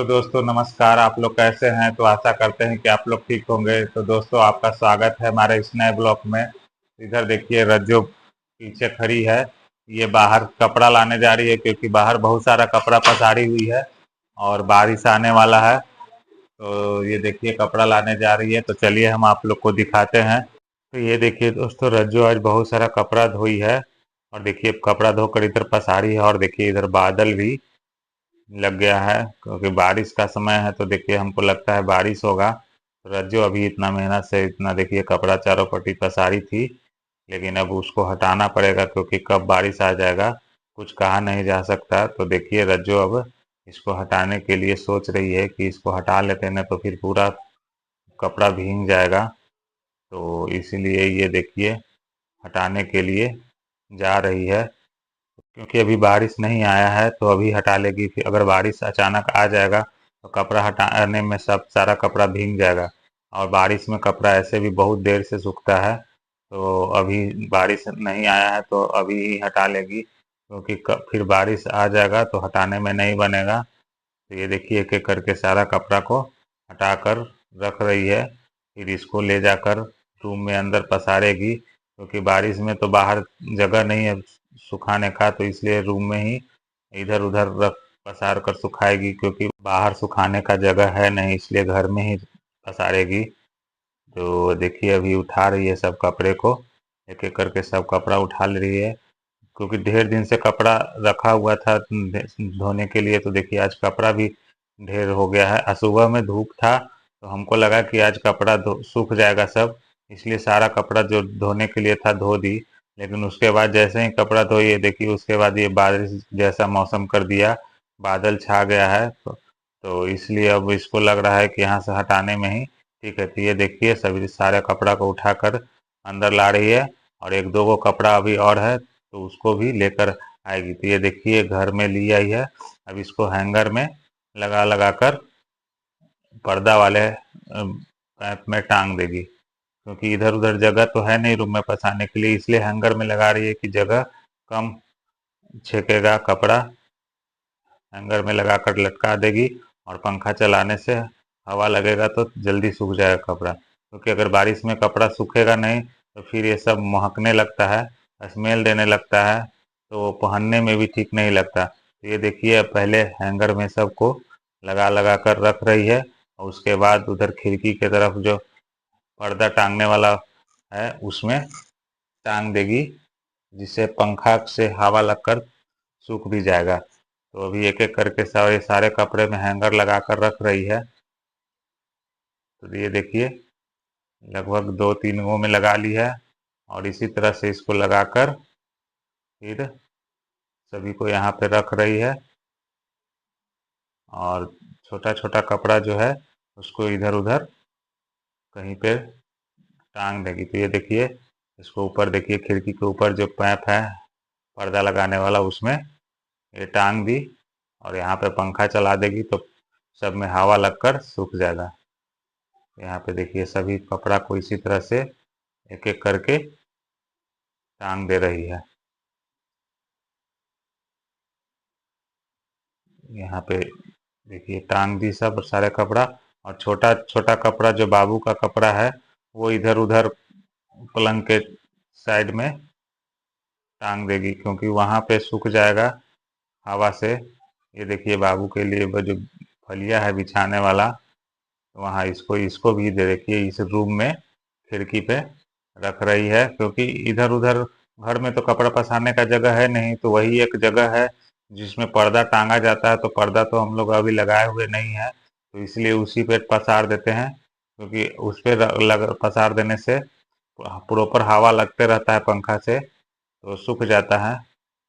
Hello दोस्तों, नमस्कार। आप लोग कैसे हैं? तो आशा करते हैं कि आप लोग ठीक होंगे। तो दोस्तों, आपका स्वागत है हमारे इस नए ब्लॉग में। इधर देखिए, रज्जो पीछे खड़ी है। ये बाहर कपड़ा लाने जा रही है क्योंकि बाहर बहुत सारा कपड़ा पसारी हुई है और बारिश आने वाला है। तो ये देखिए, कपड़ा लाने जा रही है। तो चलिए हम आप लोग को दिखाते हैं। तो ये देखिए दोस्तों, रज्जो आज बहुत सारा कपड़ा धोई है और देखिए कपड़ा धोकर इधर पसारी है। और देखिए इधर बादल भी लग गया है क्योंकि बारिश का समय है। तो देखिए हमको लगता है बारिश होगा। तो रज्जो अभी इतना मेहनत से इतना देखिए कपड़ा चारों पट्टी पसारी थी, लेकिन अब उसको हटाना पड़ेगा क्योंकि कब बारिश आ जाएगा कुछ कहा नहीं जा सकता। तो देखिए रज्जो अब इसको हटाने के लिए सोच रही है कि इसको हटा लेते हैं, तो फिर पूरा कपड़ा भीग जाएगा। तो इसीलिए ये देखिए हटाने के लिए जा रही है क्योंकि अभी बारिश नहीं आया है। तो अभी हटा लेगी, फिर अगर बारिश अचानक आ जाएगा तो कपड़ा हटाने में सब सारा कपड़ा भीग जाएगा। और बारिश में कपड़ा ऐसे भी बहुत देर से सूखता है। तो अभी बारिश नहीं आया है तो अभी ही हटा लेगी क्योंकि फिर बारिश आ जाएगा तो हटाने में नहीं बनेगा। तो ये देखिए एक एक करके सारा कपड़ा को हटा कर रख रही है। फिर इसको ले जाकर रूम में अंदर पसारेगी क्योंकि बारिश में तो बाहर जगह नहीं है सुखाने का। तो इसलिए रूम में ही इधर उधर रख पसार कर सुखाएगी क्योंकि बाहर सुखाने का जगह है नहीं, इसलिए घर में ही पसारेगी। तो देखिए अभी उठा रही है सब कपड़े को, एक एक करके सब कपड़ा उठा ले रही है क्योंकि ढेर दिन से कपड़ा रखा हुआ था धोने के लिए। तो देखिए आज कपड़ा भी ढेर हो गया है। सुबह में धूप था तो हमको लगा कि आज कपड़ा सूख जाएगा सब, इसलिए सारा कपड़ा जो धोने के लिए था धो दी। लेकिन उसके बाद जैसे ही कपड़ा धोइए देखिए उसके बाद ये बारिश जैसा मौसम कर दिया, बादल छा गया है। तो इसलिए अब इसको लग रहा है कि यहाँ से हटाने में ही ठीक है। तो ये देखिए सभी सारे कपड़ा को उठाकर अंदर ला रही है और एक दो को कपड़ा अभी और है तो उसको भी लेकर आएगी। तो ये देखिए घर में ली आई है। अब इसको हैंगर में लगा लगा कर पर्दा वाले पैप में टांग देगी क्योंकि इधर उधर जगह तो है नहीं रूम में पसारने के लिए, इसलिए हैंगर में लगा रही है कि जगह कम छेकेगा कपड़ा। हैंगर में लगाकर लटका देगी और पंखा चलाने से हवा लगेगा तो जल्दी सूख जाएगा कपड़ा, क्योंकि अगर बारिश में कपड़ा सूखेगा नहीं तो फिर ये सब महकने लगता है, स्मेल देने लगता है, तो पहनने में भी ठीक नहीं लगता। तो ये देखिए पहले हैंगर में सबको लगा लगा कर रख रही है और उसके बाद उधर खिड़की के तरफ जो पर्दा टांगने वाला है उसमें टांग देगी, जिससे पंखा से हवा लगकर सूख भी जाएगा। तो अभी एक एक करके सारे सारे कपड़े में हैंगर लगा कर रख रही है। तो ये देखिए लगभग दो तीन गो में लगा ली है और इसी तरह से इसको लगाकर फिर सभी को यहाँ पे रख रही है और छोटा छोटा कपड़ा जो है उसको इधर उधर कहीं पे टांग देगी। तो ये देखिए इसको ऊपर देखिए खिड़की के ऊपर जो पैप है पर्दा लगाने वाला उसमें ये टांग दी और यहाँ पे पंखा चला देगी तो सब में हवा लगकर सूख जाएगा। यहाँ पे देखिए सभी कपड़ा को इसी तरह से एक एक करके टांग दे रही है। यहाँ पे देखिए टांग दी सब सारे कपड़ा और छोटा छोटा कपड़ा जो बाबू का कपड़ा है वो इधर उधर पलंग के साइड में टांग देगी क्योंकि वहां पे सूख जाएगा हवा से। ये देखिए बाबू के लिए वो जो फलिया है बिछाने वाला, तो वहाँ इसको इसको भी देखिए इस रूम में खिड़की पे रख रही है क्योंकि इधर उधर घर में तो कपड़ा पसारने का जगह है नहीं। तो वही एक जगह है जिसमें पर्दा टांगा जाता है, तो पर्दा तो हम लोग अभी लगाए हुए नहीं है तो इसलिए उसी पे पसार देते हैं क्योंकि उस पे पसार देने से प्रॉपर हवा लगते रहता है पंखा से तो सूख जाता है।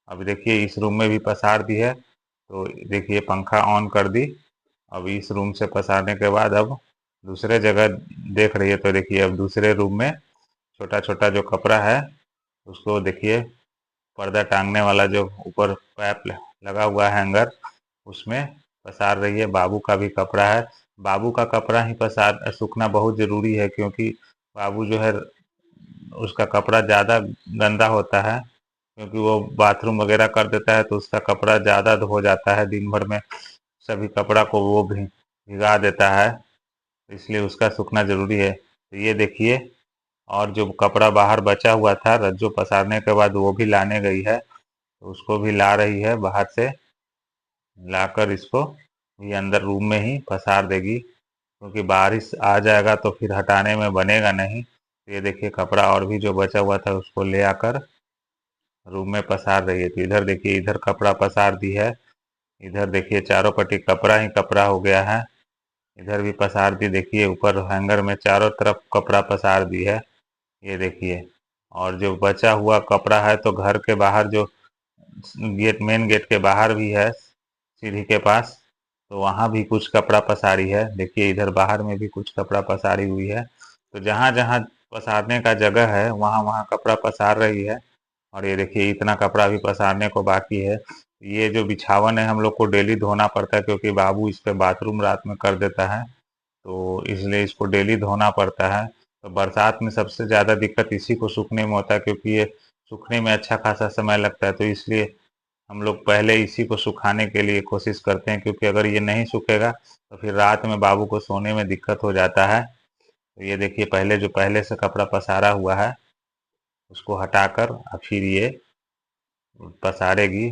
अब देखिए इस रूम में भी पसार दी है। तो देखिए पंखा ऑन कर दी। अब इस रूम से पसारने के बाद अब दूसरे जगह देख रही है। तो देखिए अब दूसरे रूम में छोटा छोटा जो कपड़ा है उसको देखिए पर्दा टांगने वाला जो ऊपर पैप लगा हुआ है हैंगर उसमें पसार रही है। बाबू का भी कपड़ा है, बाबू का कपड़ा ही पसार सूखना बहुत ज़रूरी है क्योंकि बाबू जो है उसका कपड़ा ज़्यादा गंदा होता है क्योंकि वो बाथरूम वगैरह कर देता है तो उसका कपड़ा ज़्यादा हो जाता है दिन भर में, सभी कपड़ा को वो भी भिगा देता है, इसलिए उसका सूखना ज़रूरी है। तो ये देखिए, और जो कपड़ा बाहर बचा हुआ था रज्जो पसारने के बाद वो भी लाने गई है, तो उसको भी ला रही है बाहर से, लाकर इसको ये अंदर रूम में ही पसार देगी, क्योंकि बारिश आ जाएगा तो फिर हटाने में बनेगा नहीं। तो ये देखिए, कपड़ा और भी जो बचा हुआ था उसको ले आकर रूम में पसार रही है। तो इधर देखिए, इधर कपड़ा पसार दी है, इधर देखिए चारों पट्टी कपड़ा ही कपड़ा हो गया है, इधर भी पसार दी। देखिए ऊपर हैंगर में चारों तरफ कपड़ा पसार दी है, ये देखिए। और जो बचा हुआ कपड़ा है तो घर के बाहर जो गेट, मेन गेट के बाहर भी है, सीढ़ी के पास, तो वहाँ भी कुछ कपड़ा पसारी है। देखिए इधर बाहर में भी कुछ कपड़ा पसारी हुई है। तो जहाँ जहाँ पसारने का जगह है वहाँ वहाँ कपड़ा पसार रही है। और ये देखिए, इतना कपड़ा भी पसारने को बाकी है। ये जो बिछावन है हम लोग को डेली धोना पड़ता है, क्योंकि बाबू इस पे बाथरूम रात में कर देता है, तो इसलिए इसको डेली धोना पड़ता है। तो बरसात में सबसे ज़्यादा दिक्कत इसी को सूखने में होता है, क्योंकि ये सूखने में अच्छा खासा समय लगता है। तो इसलिए हम लोग पहले इसी को सुखाने के लिए कोशिश करते हैं, क्योंकि अगर ये नहीं सूखेगा तो फिर रात में बाबू को सोने में दिक्कत हो जाता है। तो ये देखिए, पहले जो पहले से कपड़ा पसारा हुआ है उसको हटाकर और फिर ये पसारेगी।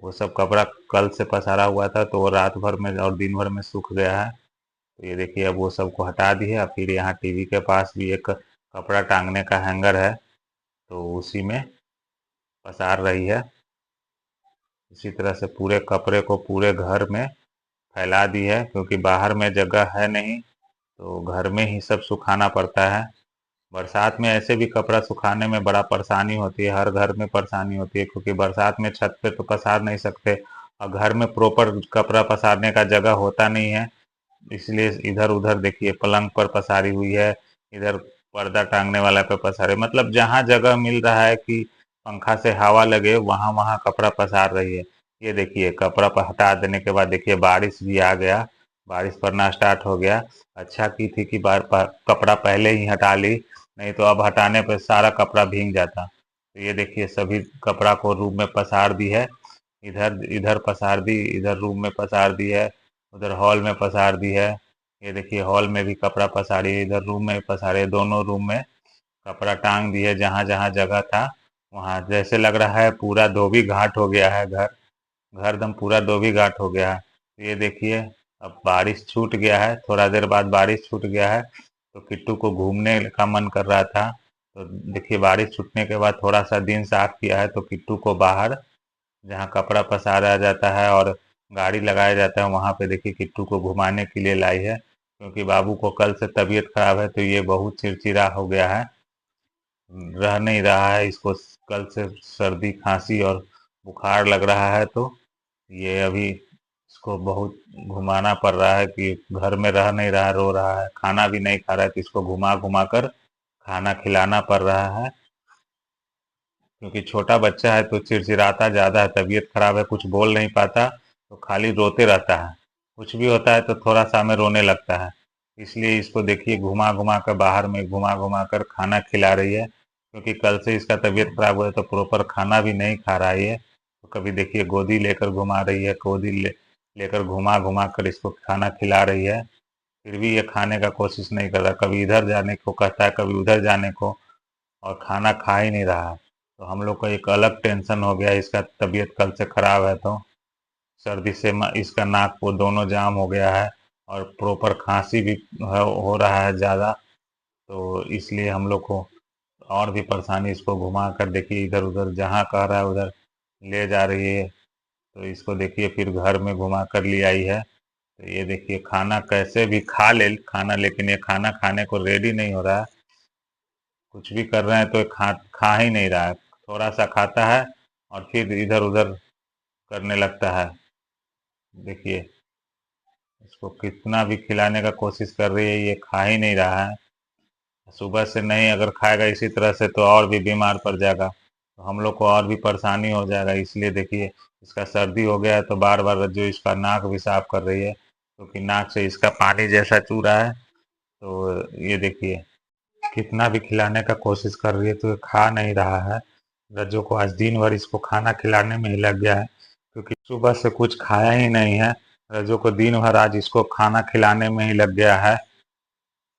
वो सब कपड़ा कल से पसारा हुआ था, तो वो रात भर में और दिन भर में सूख गया है। तो ये देखिए, अब वो सब को हटा दी है। और फिर यहाँ टीवी के पास भी एक कपड़ा टांगने का हैंगर है, तो उसी में पसार रही है। इसी तरह से पूरे कपड़े को पूरे घर में फैला दी है, क्योंकि बाहर में जगह है नहीं, तो घर में ही सब सुखाना पड़ता है। बरसात में ऐसे भी कपड़ा सुखाने में बड़ा परेशानी होती है, हर घर में परेशानी होती है, क्योंकि बरसात में छत पे तो पसार नहीं सकते, और घर में प्रॉपर कपड़ा पसारने का जगह होता नहीं है। इसलिए इधर उधर देखिए, पलंग पर पसारी हुई है, इधर पर्दा टांगने वाला पे पसारे, मतलब जहाँ जगह मिल रहा है कि पंखा से हवा लगे वहाँ वहाँ कपड़ा पसार रही है। ये देखिए, कपड़ा पर हटा देने के बाद देखिए बारिश भी आ गया, बारिश पड़ना स्टार्ट हो गया। अच्छा की थी कि कपड़ा पहले ही हटा ली, नहीं तो अब हटाने पर सारा कपड़ा भीग जाता। तो ये देखिए, सभी कपड़ा को रूम में पसार दी है, इधर इधर पसार दी, इधर रूम में पसार दी है, उधर हॉल में पसार दी है। ये देखिए, हॉल में भी कपड़ा पसारी है, इधर रूम में पसारे, दोनों रूम में कपड़ा टांग दिए जहाँ जहाँ जगह था वहाँ। जैसे लग रहा है पूरा धोबी घाट हो गया है घर, घर दम पूरा धोबी घाट हो गया है। तो ये देखिए, अब बारिश छूट गया है, थोड़ा देर बाद बारिश छूट गया है, तो किट्टू को घूमने का मन कर रहा था। तो देखिए, बारिश छूटने के बाद थोड़ा सा दिन साफ किया है, तो किट्टू को बाहर जहाँ कपड़ा पसारा जाता है और गाड़ी लगाया जाता है वहाँ पे देखिए किट्टू को घुमाने के लिए लाई है, क्योंकि बाबू को कल से तबीयत खराब है, तो ये बहुत चिड़चिड़ा हो गया है, रह नहीं रहा है। इसको कल से सर्दी खांसी और बुखार लग रहा है, तो ये अभी इसको बहुत घुमाना पड़ रहा है कि घर में रह नहीं रहा, रो रहा है, खाना भी नहीं खा रहा है, तो इसको घुमा घुमा कर खाना खिलाना पड़ रहा है। क्योंकि छोटा बच्चा है तो चिड़चिड़ाता ज़्यादा है, तबीयत खराब है, कुछ बोल नहीं पाता, तो खाली रोते रहता है, कुछ भी होता है तो थोड़ा सा में रोने लगता है। इसलिए इसको देखिए, घुमा घुमा कर बाहर में घुमा घुमा कर खाना खिला रही है, क्योंकि कल से इसका तबीयत खराब हुआ है, तो प्रॉपर खाना भी नहीं खा रहा है ये। तो कभी देखिए गोदी लेकर घुमा रही है, गोदी लेकर घुमा घुमा कर इसको खाना खिला रही है, फिर भी ये खाने का कोशिश नहीं कर रहा, कभी इधर जाने को कहता है, कभी उधर जाने को, और खाना खा ही नहीं रहा है। तो हम लोग को एक अलग टेंशन हो गया, इसका तबीयत कल से खराब है, तो सर्दी से इसका नाक वो दोनों जाम हो गया है, और प्रॉपर खांसी भी हो रहा है ज़्यादा। तो इसलिए हम लोग को और भी परेशानी, इसको घुमा कर देखिए इधर उधर जहाँ कह रहा है उधर ले जा रही है। तो इसको देखिए फिर घर में घुमा कर ले आई है। तो ये देखिए, खाना कैसे भी खा ले खाना, लेकिन ये खाना खाने को रेडी नहीं हो रहा है, कुछ भी कर रहे हैं तो ये खा ही नहीं रहा है। थोड़ा सा खाता है और फिर इधर उधर करने लगता है। देखिए, इसको कितना भी खिलाने का कोशिश कर रही है, ये खा ही नहीं रहा है। सुबह से नहीं अगर खाएगा इसी तरह से तो और भी बीमार पड़ जाएगा, तो हम लोग को और भी परेशानी हो जाएगा। इसलिए देखिए, इसका सर्दी हो गया है तो बार बार जो इसका नाक भी साफ कर रही है, क्योंकि नाक से इसका पानी जैसा चू रहा है। तो ये देखिए, कितना भी खिलाने का कोशिश कर रही है तो ये खा नहीं रहा है। रज्जो को आज दिन भर इसको खाना खिलाने में ही लग गया है, क्योंकि सुबह से कुछ खाया ही नहीं है। रज्जू को दिन भर आज इसको खाना खिलाने में ही लग गया है।